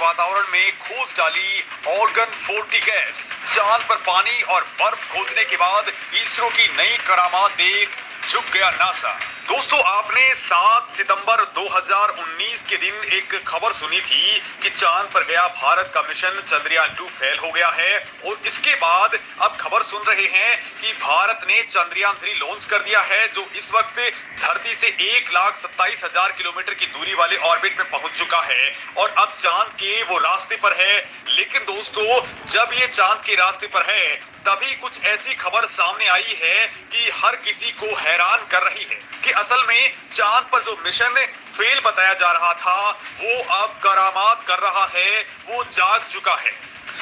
वातावरण में खोज डाली ऑर्गन 40 गैस। चांद पर पानी और बर्फ खोजने के बाद इसरो की नई करामात देख झुक गया नासा। दोस्तों, आपने 7 सितंबर 2019 के दिन एक खबर सुनी थी कि चांद पर गया भारत का मिशन चंद्रयान 2 फेल हो गया है और इसके बाद अब खबर सुन रहे हैं कि भारत ने चंद्रयान 3 लॉन्च कर दिया है, जो इस वक्त धरती से 1,27,000 किलोमीटर की दूरी वाले ऑर्बिट में पहुंच चुका है और अब चांद के वो रास्ते पर है। लेकिन दोस्तों, जब ये चांद के रास्ते पर है तभी कुछ ऐसी खबर सामने आई है कि हर किसी को हैरान कर रही है कि असल में चांद पर जो मिशन फेल बताया जा रहा था वो अब करामात कर रहा है, वो जाग चुका है।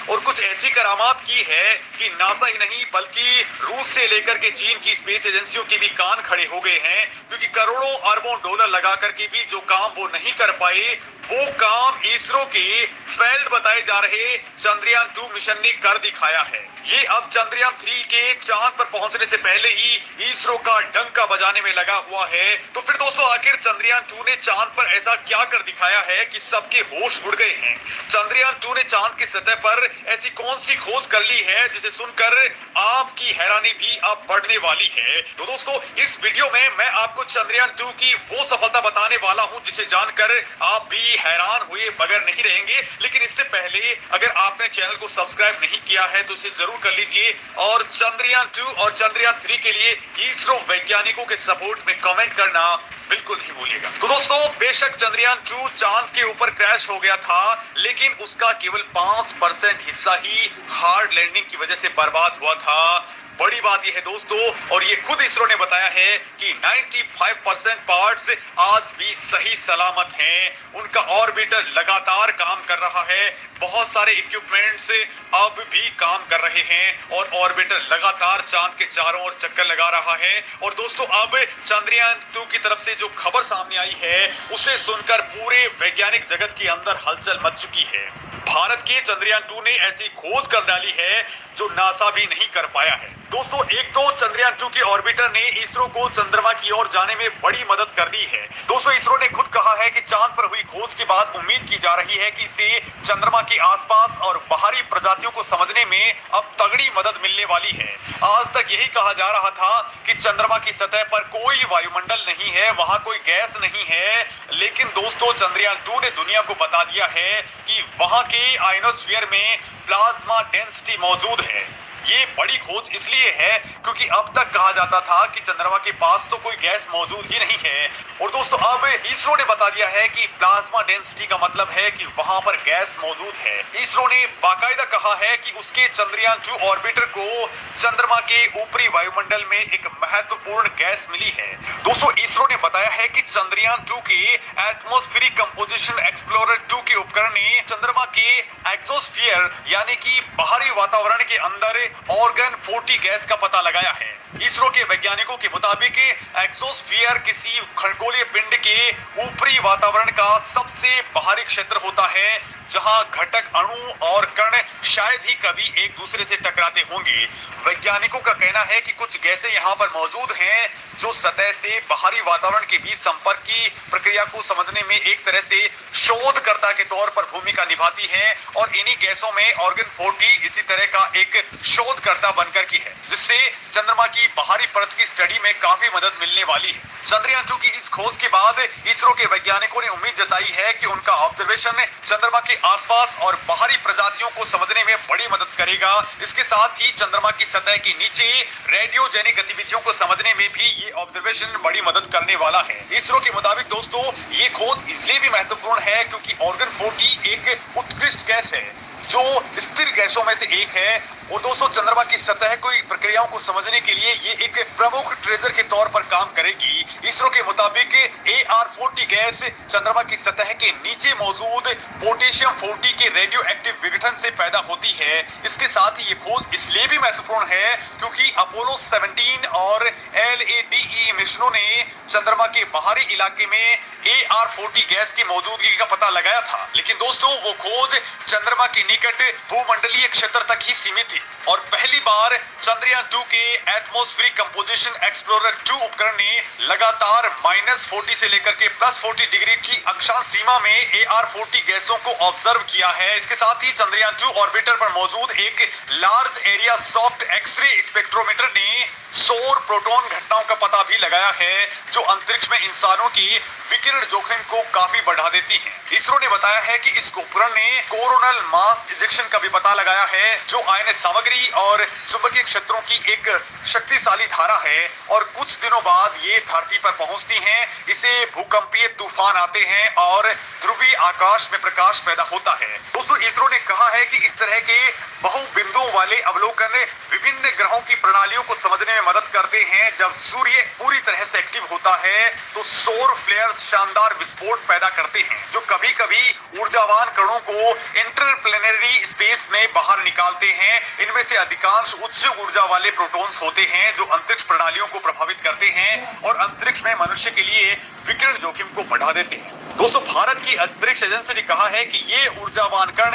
और कुछ ऐसी करामात की है कि नासा ही नहीं बल्कि रूस से लेकर के चीन की स्पेस एजेंसियों के भी कान खड़े हो गए हैं, क्योंकि करोड़ों अरबों डॉलर लगा करके भी जो काम वो नहीं कर पाए वो काम इसरो के फेल्ड बताए जा रहे चंद्रयान 2 मिशन ने कर दिखाया है। ये अब चंद्रयान 3 के चांद पर पहुंचने से पहले ही इसरो का डंका बजाने में लगा हुआ है। तो फिर दोस्तों, आखिर चंद्रयान 2 ने चांद पर ऐसा क्या कर दिखाया है कि सबके होश उड़ गए हैं? चंद्रयान 2 ने चांद की सतह पर ऐसी कौन सी खोज कर ली है जिसे सुनकर आपकी हैरानी भी अब बढ़ने वाली है? तो दोस्तों, इस वीडियो में मैं आपको चंद्रयान 2 की वो सफलता बताने वाला हूं जिसे जानकर आप भी हैरान हुए बगैर नहीं रहेंगे। लेकिन इससे पहले अगर आपने चैनल को सब्सक्राइब नहीं किया है तो इसे जरूर कर लीजिए और चंद्रयान 2 और चंद्रयान 3 के लिए इसरो वैज्ञानिकों के सपोर्ट में कमेंट करना बिल्कुल नहीं भूलिएगा। तो दोस्तों, बेशक चंद्रयान 2 चांद के ऊपर क्रैश हो गया था, लेकिन उसका केवल 5% हिस्सा ही हार्ड लैंडिंग की वजह से बर्बाद हुआ था। बड़ी बात यह है दोस्तों, और ये खुद इसरो ने बताया है कि 95% पार्ट्स आज भी सही सलामत हैं। उनका ऑर्बिटर लगातार काम कर रहा है, बहुत सारे इक्विपमेंट्स अब भी काम कर रहे हैं और ऑर्बिटर लगातार चांद के चारों ओर चक्कर लगा रहा है। और दोस्तों, अब चंद्रयान 2 की तरफ से जो खबर सामने आई है उसे सुनकर पूरे वैज्ञानिक जगत के अंदर हलचल मच चुकी है। भारत के चंद्रयान 2 ने ऐसी खोज कर डाली है जो नासा भी नहीं कर पाया है। दोस्तों, एक तो चंद्रयान 2 के ऑर्बिटर ने इसरो को चंद्रमा की ओर जाने में बड़ी मदद कर दी है। दोस्तों, इसरो ने खुद कहा है कि चांद पर हुई खोज के बाद उम्मीद की जा रही है कि इससे चंद्रमा के आसपास और बाहरी प्रजातियों को समझने में अब तगड़ी मदद मिलने वाली है। आज तक यही कहा जा रहा था कि चंद्रमा की सतह पर कोई वायुमंडल नहीं है, वहां कोई गैस नहीं है। लेकिन दोस्तों, चंद्रयान 2 ने दुनिया को बता दिया है कि वहां के आयनोस्फीयर में प्लाज्मा डेंसिटी मौजूद है। ये बड़ी खोज इसलिए है क्योंकि अब तक कहा जाता था कि चंद्रमा के पास तो कोई गैस मौजूद ही नहीं है। और दोस्तों, अब इसरो ने बता दिया है कि प्लाज्मा डेंसिटी का मतलब है कि वहां पर गैस मौजूद है। इसरो ने बाकायदा कहा है कि उसके चंद्रयान 2 ऑर्बिटर को चंद्रमा के ऊपरी वायुमंडल में एक महत्वपूर्ण गैस मिली है। दोस्तों, इसरो ने बताया है कि चंद्रयान 2 के एटमॉस्फेरिक कंपोजिशन एक्सप्लोरर 2 के उपकरण ने चंद्रमा के एक्सोस्फीयर यानी कि बाहरी वातावरण के अंदर ऑर्गन 40 गैस का पता लगाया है। इसरो के वैज्ञानिकों के मुताबिक एक्सोस्फीयर किसी खगोलीय पिंड के ऊपरी वातावरण का सबसे बाहरी क्षेत्र होता है जहां घटक अणु और कण शायद ही कभी एक दूसरे से टकराते होंगे। वैज्ञानिकों का कहना है कि कुछ गैसें यहां पर मौजूद हैं जो सतह से बाहरी वातावरण के बीच संपर्क की प्रक्रिया को समझने में एक तरह से शोधकर्ता के तौर पर भूमिका निभाती हैं और इन्हीं गैसों में ऑर्गन 40 इसी तरह का एक शोधकर्ता बनकर की है, जिससे चंद्रमा की बाहरी परत की स्टडी में काफी मदद मिलने वाली है। चंद्रयान 2 की इस खोज के बाद इसरो के वैज्ञानिकों ने उम्मीद जताई है कि उनका ऑब्जर्वेशन चंद्रमा के आसपास और बाहरी प्रजातियों को समझने में बड़ी मदद करेगा। इसके साथ ही चंद्रमा की सतह के नीचे रेडियोजेनिक गतिविधियों को समझने में भी ये ऑब्जर्वेशन बड़ी मदद करने वाला है। इसरो के मुताबिक दोस्तों, ये खोज इसलिए भी महत्वपूर्ण है क्योंकि ऑर्गन 40 एक उत्कृष्ट गैस है जो स्थिर गैसों में से एक है। और दोस्तों, चंद्रमा की सतह की प्रक्रियाओं को समझने के लिए ये एक प्रमुख ट्रेजर के तौर पर काम करेगी। इसरो के मुताबिक AR40 गैस चंद्रमा की सतह के नीचे मौजूद पोटेशियम 40 के रेडियो एक्टिव विघटन से पैदा होती है। इसके साथ ही ये खोज इसलिए भी महत्वपूर्ण है क्योंकि अपोलो 17 और LADE मिशनों ने चंद्रमा के बाहरी इलाके में AR-40 गैस की मौजूदगी का पता लगाया था, लेकिन दोस्तों वो खोज चंद्रमा के निकट भूमंडलीय क्षेत्र तक ही सीमित थी और पहली बार चंद्रयान 2 के एटमॉस्फेरिक कंपोजिशन एक्सप्लोरर 2 उपकरण ने लगातार -40 से लेकर के +40 डिग्री की अक्षांश सीमा में AR-40 गैसों को ऑब्जर्व किया है। इसके साथ ही चंद्रयान 2 ऑर्बिटर पर मौजूद एक large area soft X ray spectrometer ने सौर प्रोटॉन घटनाओं का पता भी लगाया है, जो अंतरिक्ष में इंसानों की विकिरण जोखिम को काफी बढ़ा देती हैं। इसरो ने बताया है कि इस उपकरण ने कोरोनल मास इजेक्शन का भी पता लगाया है, जो आयनिक सामग्री और चुंबकीय क्षेत्रों की एक शक्तिशाली धारा है और कुछ दिनों बाद ये धरती पर पहुंचती हैं। इसे भूकंपीय तूफान आते हैं और ध्रुवीय आकाश में प्रकाश पैदा होता है। दोस्तों, इसरो ने कहा है कि इस तरह के बहुबिंदुओं वाले अवलोकन विभिन्न ग्रहों की प्रणालियों को समझने में मदद करते हैं। जब सूर्य पूरी तरह से एक्टिव होता है तो सौर फ्लेयर्स शानदार विस्फोट पैदा करते हैं, जो कभी-कभी ऊर्जावान कणों को इंटरप्लेनेटरी स्पेस में बाहर निकालते हैं। इनमें से अधिकांश उच्च ऊर्जा वाले प्रोटॉन्स होते हैं, जो अंतरिक्ष प्रणालियों को प्रभावित करते हैं और अंतरिक्ष में मनुष्य के लिए विकिरण जोखिम को बढ़ा देते हैं। दोस्तों, भारत की अंतरिक्ष एजेंसी ने कहा है कि ये ऊर्जावान कण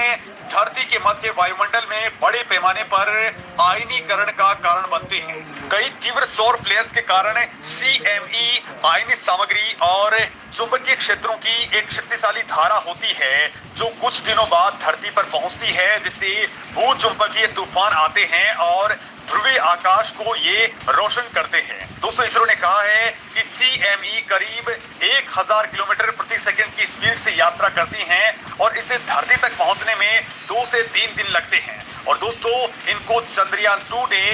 धरती के मध्य वायुमंडल में बड़े पैमाने पर आयनीकरण का कारण बनते हैं। कई तीव्र सौर फ्लेयर्स के कारण CME आयनिक सामग्री और चुंबकीय क्षेत्रों की एक शक्तिशाली धारा होती है, जो कुछ दिनों बाद धरती पर पहुंचती है, जिससे भूचुंबकीय तूफान आते हैं और ध्रुवीय आकाश को ये रोशन करते हैं। दोस्तों, इसरो ने कहा है कि CME करीब 1000 किलोमीटर प्रति सेकंड की स्पीड से यात्रा करती हैं और इसे धरती तक पहुंचने में 2 से 3 दिन लगते हैं। और दोस्तों, इनको चंद्रयान 2 ने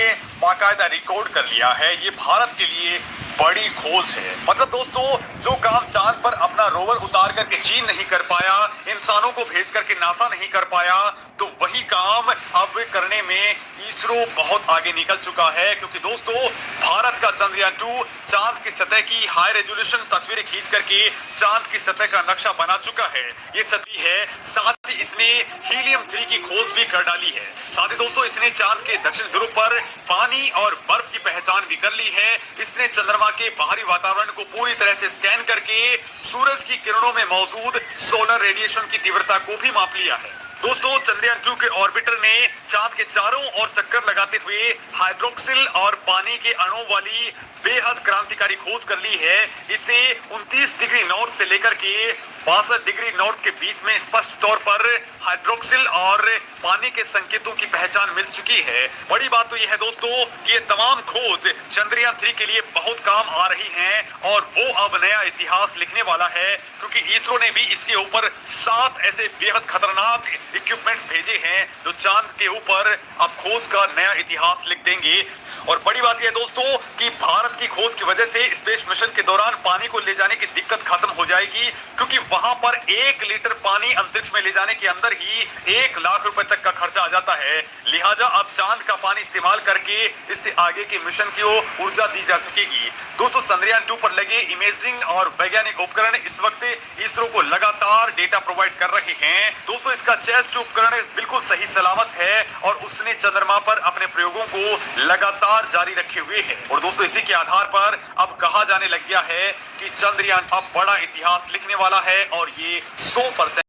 बाकायदा रिकॉर्ड कर लिया है। ये भारत के लिए बड़ी खोज है। मतलब दोस्तों, जो काम चांद पर अपना रोवर उतार करके चीन नहीं कर पाया, इंसानों को भेज करके नासा नहीं कर पाया, तो वही काम अब करने में इसरो बहुत आगे निकल चुका है। क्योंकि दोस्तों, भारत का चंद्रयान 2 चांद की सतह की हाई रेजोल्यूशन तस्वीरें खींच करके चांद की सतह का नक्शा बना चुका है। ये सदी है। साथ ही इसने हीलियम 3 की खोज भी कर डाली है। साथ ही दोस्तों, इसने चांद के दक्षिण ध्रुव पर पानी और बर्फ की पहचान भी कर ली है। इसने चंद्रमा के बाहरी वातावरण को पूरी तरह से स्कैन करके सूरज की किरणों में मौजूद सोलर रेडिएशन की तीव्रता को भी माप लिया है। दोस्तों, चंद्रयान 2 के ऑर्बिटर ने चांद के चारों ओर चक्कर लगाते हुए हाइड्रोक्सिल और पानी के अणुओं वाली बेहद क्रांतिकारी खोज कर ली है। इसे 29 डिग्री नॉर्थ से लेकर के 62 डिग्री नॉर्थ के बीच में स्पष्ट तौर पर हाइड्रोक्सिल और पानी के संकेतों की पहचान मिल चुकी है। बड़ी बात तो यह है दोस्तों कि ये तमाम खोज चंद्रयान 3 के लिए बहुत काम आ रही हैं और वो अब नया इतिहास लिखने वाला है, क्योंकि इसरो ने भी इसके ऊपर 7 ऐसे बेहद खतरनाक इक्विपमेंट्स भेजे हैं, जो चांद के ऊपर अब खोज का नया इतिहास लिख देंगे। और बड़ी बात यह है दोस्तों कि भारत की खोज की वजह से स्पेस मिशन के दौरान पानी को ले जाने की दिक्कत खत्म हो जाएगी, क्योंकि वहां पर 1 लीटर पानी अंतरिक्ष में ले जाने के अंदर ही 1 लाख रुपए तक का खर्चा आ जाता है। लिहाजा अब चांद का पानी इस्तेमाल करके इससे आगे के मिशन की ऊर्जा दी जा सकेगी। दोस्तों, चंद्रयान 2 पर लगे इमेजिंग और वैज्ञानिक उपकरण इस वक्त इसरो को लगातार डेटा प्रोवाइड कर रहे हैं। दोस्तों, इसका चेस्ट उपकरण बिल्कुल सही सलामत है और उसने चंद्रमा पर अपने प्रयोगों को लगातार जारी रखे हुए हैं। और दोस्तों, इसी के आधार पर अब कहा जाने लग गया है कि चंद्रयान अब बड़ा इतिहास लिखने वाला है और ये 100%